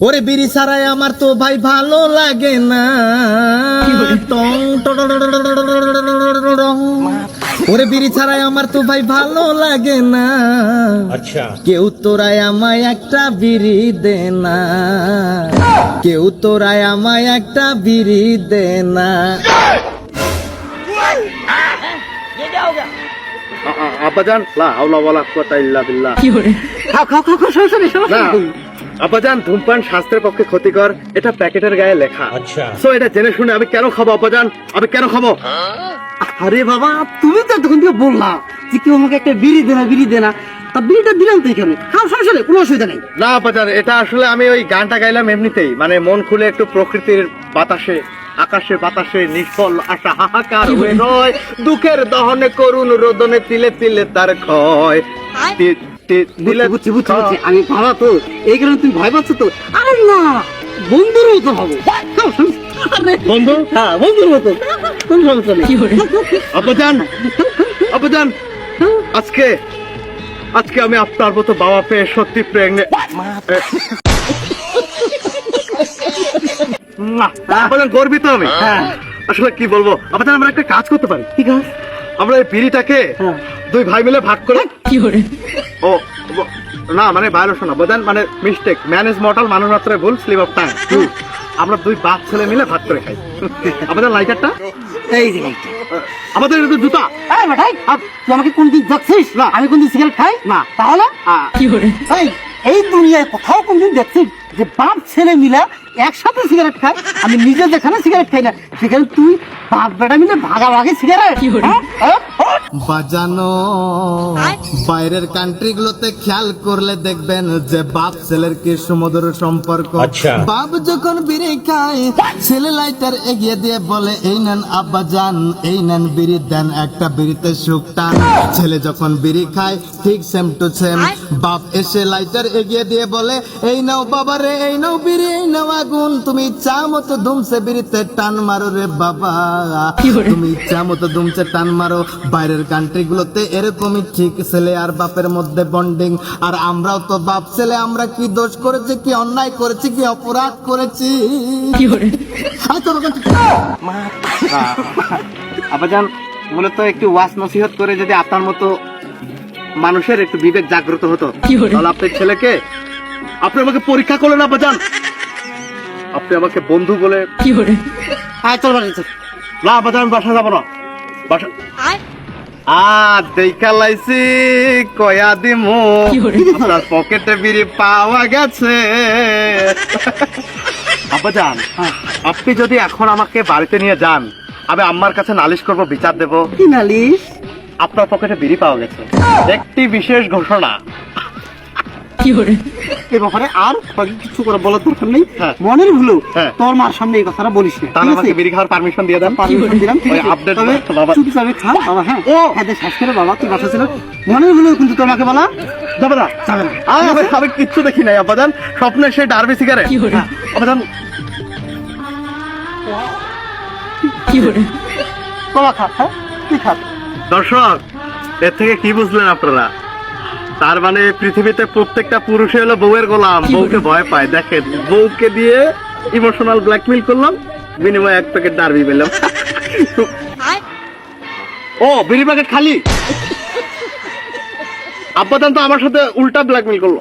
ওরে বিড়ি ছাড়াই আমার তো ভাই ভালো লাগে না। ওরে বিড়ি ছাড়াই আমার তো ভাই ভালো লাগে না। আচ্ছা কেউ তোরাই আমায় একটা বিড়ি দে না, কেউ তোরাই আমায় একটা বিড়ি দে না। আব্বাজান লা হাওলা ওয়ালা কুওয়াতা ইল্লা বিল্লাহ। খাও খাও খাও খাও, সমস্যা নেই, সমস্যা না নেই। আব্বাজান, ধূমপান স্বাস্থ্যের পক্ষে ক্ষতিকর, এটা প্যাকেটের গায়ে লেখা। আচ্ছা সো এটা জেনে শুনে আমি কেন খাবো আব্বাজান? আমি কেন খাবো? আরে বাবা, তুমি তো তখন থেকে বললা যে কেউ আমাকে একটা বিড়ি দে না, বিড়ি দে না। তা বিড়িটা দিলাম তো এখানে, খাও, সমস্যা নেই, কোনো অসুবিধা নেই। না আব্বাজান, এটা আসলে আমি ওই গানটা গাইলাম এমনিতেই, মানে মন খুলে একটু প্রকৃতির বাতাসে, আকাশে বাতাসে নিষ্ফল আশা হাহাকার হয়ে রয়, দুঃখের দহনে করুণ রোদনে তিলে তিলে তার ক্ষয়। দিলে বুঝছি বুঝছি বুঝছি, আমি ভাবা তো এই কারণে তুমি ভয় পাচ্ছ তো। আরে না, বন্ধুর মতো হবো। খাও, আরে, বন্ধু, হ্যাঁ বন্ধুর মতো, কোনো সমস্যা নেই। আব্বাজান, আব্বাজান, আজকে আজকে আমি আপনার মতো বাবা পেয়ে সত্যি প্রেগনেন্ট। আব্বাজান, গর্বিত আমি। আসলে কি বলবো আব্বাজান, আমরা একটা কাজ করতে পারি। ঠিক আছে, আমরা এই বিড়িটাকে হ্যাঁ। দুই ভাই মিলে ভাগ করে ও না, মানে ভায়োলেশন আব্বাজান, মানে মিস্টেক, ম্যান ইজ মর্টাল, মানুষ মাত্রই ভুল, স্লিপ অফ টাইম। আমরা দুই বাপ ছেলে মিলে ভাগ করে খাই। আব্বাজান, লাইটারটা এই যে লাইটটা। আমাদের এটা তো জুতা। এই বেটাই, তুই আমাকে কোনদিন দেখছিস? না। আমি কোনদিন সিগারেট খাই না, তাহলে এই এই দুনিয়ায় কোথাও কোনদিন দেখছিস যে বাপ ছেলে মিলে একসাথে সিগারেট খায়? আমি নিজে যেখানে সিগারেট খাই না, সেখানে তুই বাপ বেটা মিলে ভাগাভাগি সিগারেট। বাজানো বাইরের কান্ট্রি গুলোতে খেয়াল করলে দেখবেন যে বাপ ছেলের কি সুমধুর সম্পর্ক। আচ্ছা। বাপ যখন বিড়ি খায়, ছেলে লাইটার এগিয়ে দিয়ে বলে এই নেন আব্বাজান, এই নেন বিড়ি দেন, একটা বিড়িতে সুখ টান। ছেলে যখন বিড়ি খায় ঠিক সেম টু সেম, বাপ এসে লাইটার এগিয়ে দিয়ে বলে এই নাও বাবা রে, এই নাও বিড়ি, এই নাও আগুন, তুমি ইচ্ছা মতো ধুমছে বিড়িতে টান মারো রে বাবা, তুমি ইচ্ছা মতো ধুমছে টান মারো। বাইরের কান্ট্রি গুলোতে এরকমই ঠিক, ছেলে আর বাপের মধ্যে বন্ডিং। আর আমরাও তো বাপ ছেলে, আমরা কি দোষ করেছি, কি অন্যায় করেছি, কি অপরাধ করেছি? আব্বাজান, মূলত একটু ওয়াজ নসিহত করে যদি আপনার মতো মানুষের একটু বিবেক জাগ্রত হতো, তাহলে আপনার ছেলেকে, আপনি আমাকে পরীক্ষা করলেন আব্বাজান, আপনি আমাকে বন্ধু বলে। আয় তোর বাড়ি চল। না আব্বাজান, বাসা যাবো না, বাসা দেখা লাইছি কয়া দিমু, আপনার পকেটে বিড়ি পাওয়া গেছে। আব্বাজান, আপনি যদি এখন আমাকে বাড়িতে নিয়ে যান, আমি আম্মার কাছে নালিশ করব, বিচার দেব। কি নালিশ? আপনার পকেটে বিড়ি পাওয়া গেছে, একটি বিশেষ ঘোষণা। এ ব্যাপারে আর কিছু করে বলার দরকার নেই। হ্যাঁ। মনের ভুলো হ্যাঁ। তোর মার সামনে এই কথাটা বলিস না। তাহলে আমাকে বিড়ি খাওয়ার পারমিশন দিয়ে দেন। পারমিশন দিলাম, ঠিক ওই আছে? update তবে বাবা। চুপচাপে খা বাবা। হ্যাঁ, ও। হ্যাঁ, দে, শ্বাস করে বাবা, তুই বাসা ছিল। মনের ভুলো কিন্তু তোমাকে বলা যাবে না, যাবে না। আমি কিচ্ছু দেখি নাই আব্বাজান, স্বপ্নে সেই ডার্বি সিগারেট। আব্বাজান, বাবা খা, হ্যাঁ তুই খা। দর্শক, এর থেকে কি বুঝলেন আপনারা? তার মানে পৃথিবীতে প্রত্যেকটা পুরুষই হলো বউয়ের গোলাম, বউকে ভয় পায়। দেখেন, বউকে দিয়ে ইমোশনাল ব্ল্যাকমেল করলাম, বিনিময়ে এক প্যাকেট ডার্বি পেলাম। ও, বিড়ি প্যাকেট খালি। আব্বাজান তো আমার সাথে উল্টা ব্ল্যাকমেল করলো।